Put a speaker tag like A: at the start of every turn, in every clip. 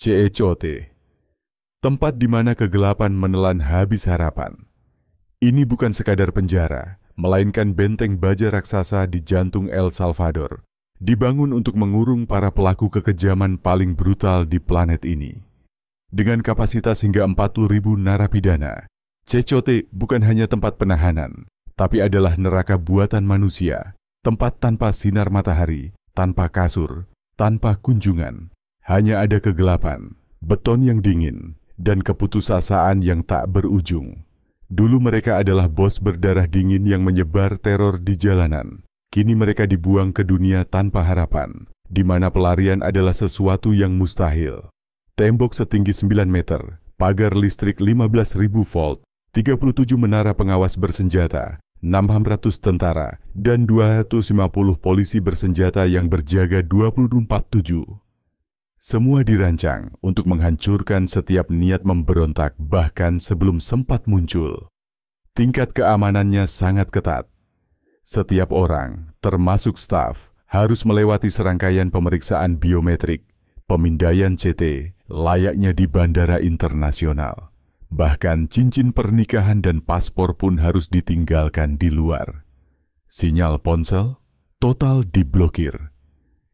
A: CECOT, tempat di mana kegelapan menelan habis harapan. Ini bukan sekadar penjara, melainkan benteng baja raksasa di jantung El Salvador, dibangun untuk mengurung para pelaku kekejaman paling brutal di planet ini. Dengan kapasitas hingga 40.000 narapidana, CECOT bukan hanya tempat penahanan, tapi adalah neraka buatan manusia, tempat tanpa sinar matahari, tanpa kasur, tanpa kunjungan. Hanya ada kegelapan, beton yang dingin, dan keputusasaan yang tak berujung. Dulu mereka adalah bos berdarah dingin yang menyebar teror di jalanan. Kini mereka dibuang ke dunia tanpa harapan, di mana pelarian adalah sesuatu yang mustahil. Tembok setinggi 9 meter, pagar listrik 15.000 volt, 37 menara pengawas bersenjata, 600 tentara, dan 250 polisi bersenjata yang berjaga 24/7. Semua dirancang untuk menghancurkan setiap niat memberontak bahkan sebelum sempat muncul. Tingkat keamanannya sangat ketat. Setiap orang, termasuk staf, harus melewati serangkaian pemeriksaan biometrik, pemindaian CT, layaknya di bandara internasional. Bahkan cincin pernikahan dan paspor pun harus ditinggalkan di luar. Sinyal ponsel total diblokir.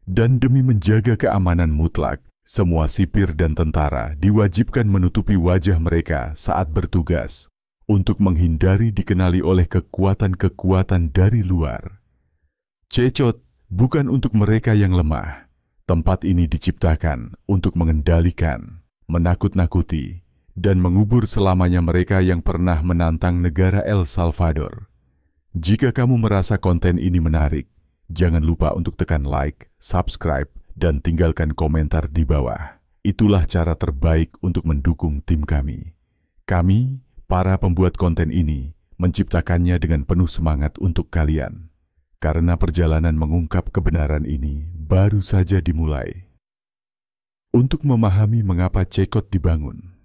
A: Dan demi menjaga keamanan mutlak, semua sipir dan tentara diwajibkan menutupi wajah mereka saat bertugas untuk menghindari dikenali oleh kekuatan-kekuatan dari luar. CECOT bukan untuk mereka yang lemah. Tempat ini diciptakan untuk mengendalikan, menakut-nakuti, dan mengubur selamanya mereka yang pernah menantang negara El Salvador. Jika kamu merasa konten ini menarik, jangan lupa untuk tekan like, subscribe, dan tinggalkan komentar di bawah. Itulah cara terbaik untuk mendukung tim kami. Kami, para pembuat konten ini, menciptakannya dengan penuh semangat untuk kalian. Karena perjalanan mengungkap kebenaran ini baru saja dimulai. Untuk memahami mengapa CECOT dibangun,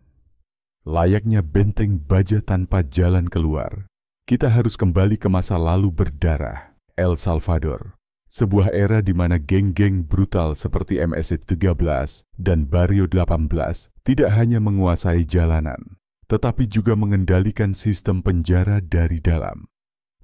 A: layaknya benteng baja tanpa jalan keluar, kita harus kembali ke masa lalu berdarah, El Salvador. Sebuah era di mana geng-geng brutal seperti MS-13 dan Barrio 18 tidak hanya menguasai jalanan, tetapi juga mengendalikan sistem penjara dari dalam.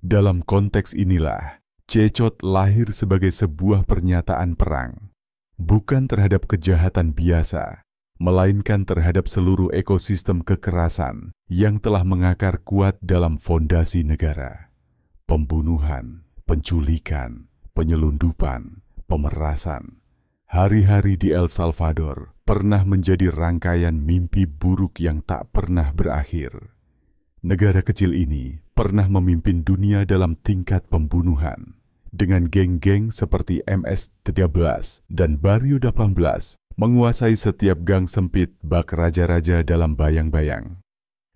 A: Dalam konteks inilah, CECOT lahir sebagai sebuah pernyataan perang, bukan terhadap kejahatan biasa, melainkan terhadap seluruh ekosistem kekerasan yang telah mengakar kuat dalam fondasi negara. Pembunuhan, penculikan, penyelundupan, pemerasan. Hari-hari di El Salvador pernah menjadi rangkaian mimpi buruk yang tak pernah berakhir. Negara kecil ini pernah memimpin dunia dalam tingkat pembunuhan. Dengan geng-geng seperti MS-13 dan Barrio 18 menguasai setiap gang sempit bak raja-raja dalam bayang-bayang.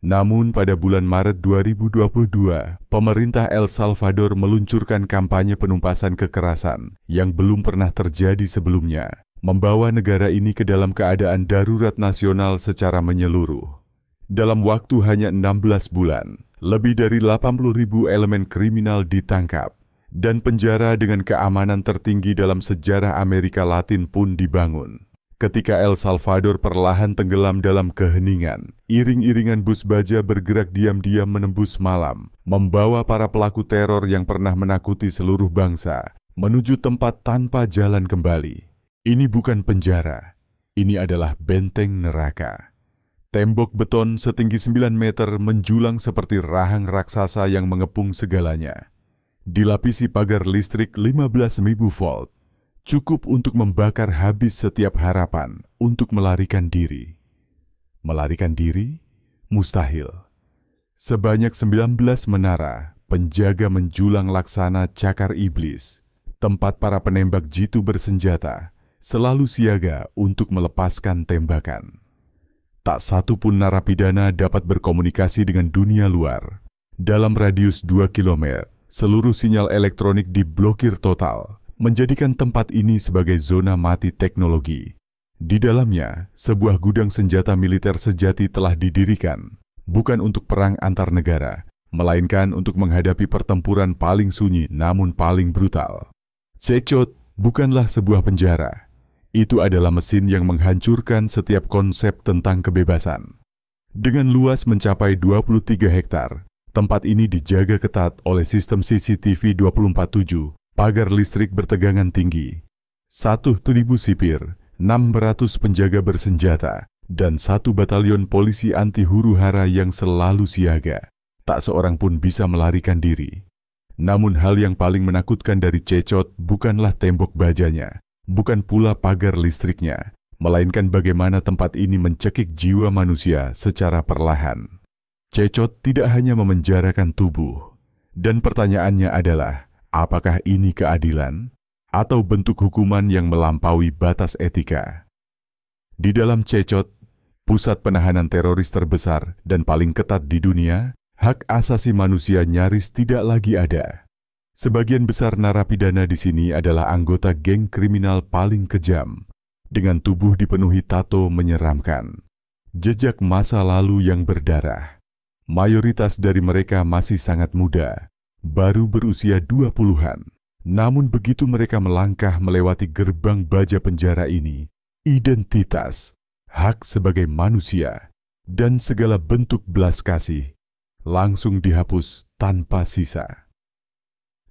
A: Namun pada bulan Maret 2022, pemerintah El Salvador meluncurkan kampanye penumpasan kekerasan yang belum pernah terjadi sebelumnya, membawa negara ini ke dalam keadaan darurat nasional secara menyeluruh. Dalam waktu hanya 16 bulan, lebih dari 80.000 elemen kriminal ditangkap, dan penjara dengan keamanan tertinggi dalam sejarah Amerika Latin pun dibangun. Ketika El Salvador perlahan tenggelam dalam keheningan, iring-iringan bus baja bergerak diam-diam menembus malam, membawa para pelaku teror yang pernah menakuti seluruh bangsa menuju tempat tanpa jalan kembali. Ini bukan penjara, ini adalah benteng neraka. Tembok beton setinggi 9 meter menjulang seperti rahang raksasa yang mengepung segalanya. Dilapisi pagar listrik 15.000 volt. Cukup untuk membakar habis setiap harapan untuk melarikan diri. Melarikan diri? Mustahil. Sebanyak 19 menara, penjaga menjulang laksana cakar iblis. Tempat para penembak jitu bersenjata, selalu siaga untuk melepaskan tembakan. Tak satu pun narapidana dapat berkomunikasi dengan dunia luar. Dalam radius 2 km, seluruh sinyal elektronik diblokir total, menjadikan tempat ini sebagai zona mati teknologi. Di dalamnya, sebuah gudang senjata militer sejati telah didirikan, bukan untuk perang antar negara, melainkan untuk menghadapi pertempuran paling sunyi namun paling brutal. CECOT bukanlah sebuah penjara. Itu adalah mesin yang menghancurkan setiap konsep tentang kebebasan. Dengan luas mencapai 23 hektar, tempat ini dijaga ketat oleh sistem CCTV 24/7, pagar listrik bertegangan tinggi, 1.000 sipir, 600 penjaga bersenjata, dan 1 batalion polisi anti huru-hara yang selalu siaga. Tak seorang pun bisa melarikan diri. Namun hal yang paling menakutkan dari Cechot bukanlah tembok bajanya, bukan pula pagar listriknya, melainkan bagaimana tempat ini mencekik jiwa manusia secara perlahan. Cechot tidak hanya memenjarakan tubuh, dan pertanyaannya adalah, apakah ini keadilan atau bentuk hukuman yang melampaui batas etika? Di dalam Cechot, pusat penahanan teroris terbesar dan paling ketat di dunia, hak asasi manusia nyaris tidak lagi ada. Sebagian besar narapidana di sini adalah anggota geng kriminal paling kejam, dengan tubuh dipenuhi tato menyeramkan, jejak masa lalu yang berdarah. Mayoritas dari mereka masih sangat muda, baru berusia 20-an. Namun begitu mereka melangkah melewati gerbang baja penjara ini, identitas, hak sebagai manusia, dan segala bentuk belas kasih langsung dihapus tanpa sisa.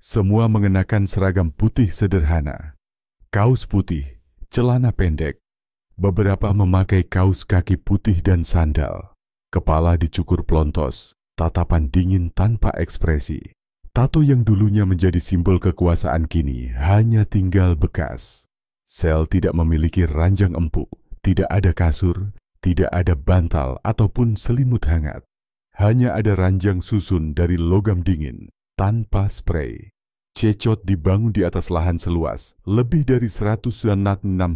A: Semua mengenakan seragam putih sederhana, kaos putih, celana pendek, beberapa memakai kaos kaki putih dan sandal, kepala dicukur plontos, tatapan dingin tanpa ekspresi. Tato yang dulunya menjadi simbol kekuasaan kini hanya tinggal bekas. Sel tidak memiliki ranjang empuk, tidak ada kasur, tidak ada bantal ataupun selimut hangat. Hanya ada ranjang susun dari logam dingin, tanpa spray. Cechot dibangun di atas lahan seluas lebih dari 106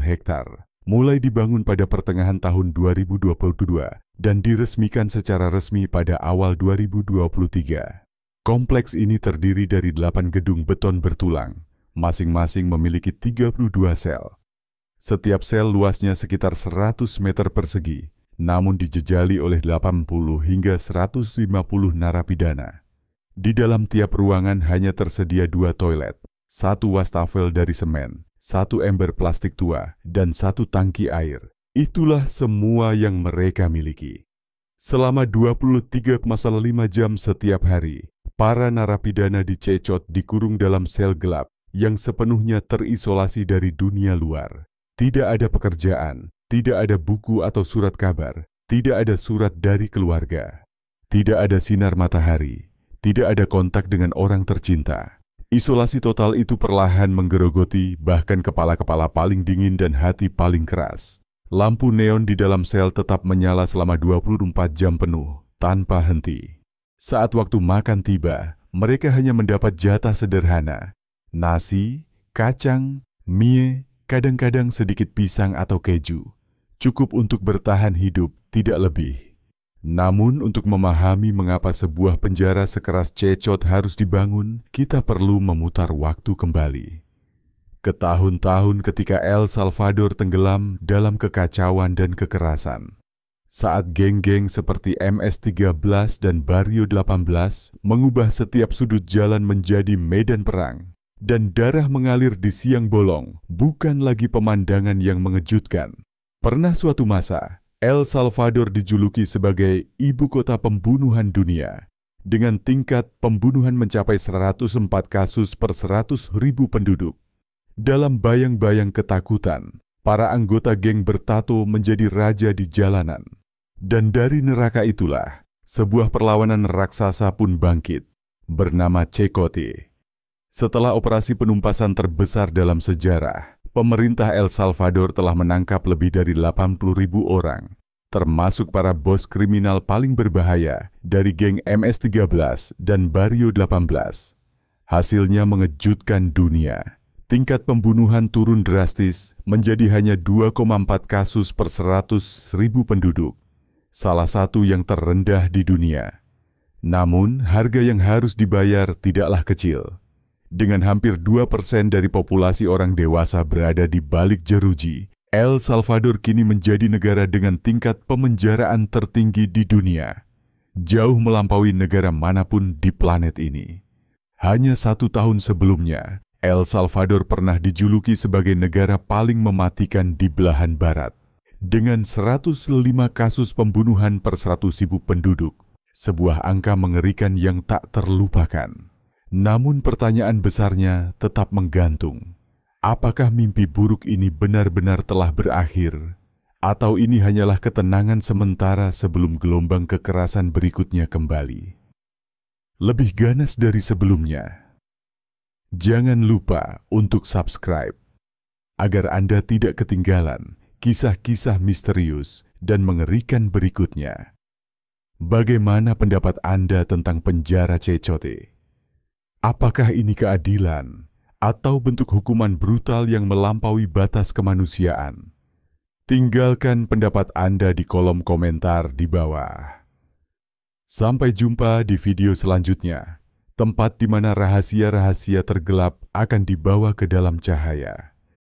A: hektar. Mulai dibangun pada pertengahan tahun 2022 dan diresmikan secara resmi pada awal 2023. Kompleks ini terdiri dari 8 gedung beton bertulang, masing-masing memiliki 32 sel. Setiap sel luasnya sekitar 100 meter persegi, namun dijejali oleh 80 hingga 150 narapidana. Di dalam tiap ruangan hanya tersedia 2 toilet, 1 wastafel dari semen, 1 ember plastik tua, dan 1 tangki air. Itulah semua yang mereka miliki. Selama 23,5 jam setiap hari, para narapidana di Cechot dikurung dalam sel gelap yang sepenuhnya terisolasi dari dunia luar. Tidak ada pekerjaan, tidak ada buku atau surat kabar, tidak ada surat dari keluarga. Tidak ada sinar matahari, tidak ada kontak dengan orang tercinta. Isolasi total itu perlahan menggerogoti bahkan kepala-kepala paling dingin dan hati paling keras. Lampu neon di dalam sel tetap menyala selama 24 jam penuh, tanpa henti. Saat waktu makan tiba, mereka hanya mendapat jatah sederhana. Nasi, kacang, mie, kadang-kadang sedikit pisang atau keju. Cukup untuk bertahan hidup, tidak lebih. Namun untuk memahami mengapa sebuah penjara sekeras Cechot harus dibangun, kita perlu memutar waktu kembali. Ke tahun-tahun ketika El Salvador tenggelam dalam kekacauan dan kekerasan. Saat geng-geng seperti MS-13 dan Barrio 18 mengubah setiap sudut jalan menjadi medan perang, dan darah mengalir di siang bolong bukan lagi pemandangan yang mengejutkan. Pernah suatu masa, El Salvador dijuluki sebagai ibu kota pembunuhan dunia, dengan tingkat pembunuhan mencapai 104 kasus per 100.000 penduduk. Dalam bayang-bayang ketakutan, para anggota geng bertato menjadi raja di jalanan. Dan dari neraka itulah, sebuah perlawanan raksasa pun bangkit, bernama Checote. Setelah operasi penumpasan terbesar dalam sejarah, pemerintah El Salvador telah menangkap lebih dari 80.000 orang, termasuk para bos kriminal paling berbahaya dari geng MS-13 dan Barrio 18. Hasilnya mengejutkan dunia. Tingkat pembunuhan turun drastis menjadi hanya 2,4 kasus per 100.000 penduduk. Salah satu yang terendah di dunia. Namun, harga yang harus dibayar tidaklah kecil. Dengan hampir 2% dari populasi orang dewasa berada di balik jeruji, El Salvador kini menjadi negara dengan tingkat pemenjaraan tertinggi di dunia. Jauh melampaui negara manapun di planet ini. Hanya 1 tahun sebelumnya, El Salvador pernah dijuluki sebagai negara paling mematikan di belahan barat, dengan 105 kasus pembunuhan per 100.000 penduduk, sebuah angka mengerikan yang tak terlupakan. Namun pertanyaan besarnya tetap menggantung. Apakah mimpi buruk ini benar-benar telah berakhir? Atau ini hanyalah ketenangan sementara sebelum gelombang kekerasan berikutnya kembali? Lebih ganas dari sebelumnya. Jangan lupa untuk subscribe, agar Anda tidak ketinggalan kisah-kisah misterius dan mengerikan berikutnya. Bagaimana pendapat Anda tentang penjara Cecote? Apakah ini keadilan atau bentuk hukuman brutal yang melampaui batas kemanusiaan? Tinggalkan pendapat Anda di kolom komentar di bawah. Sampai jumpa di video selanjutnya, tempat di mana rahasia-rahasia tergelap akan dibawa ke dalam cahaya.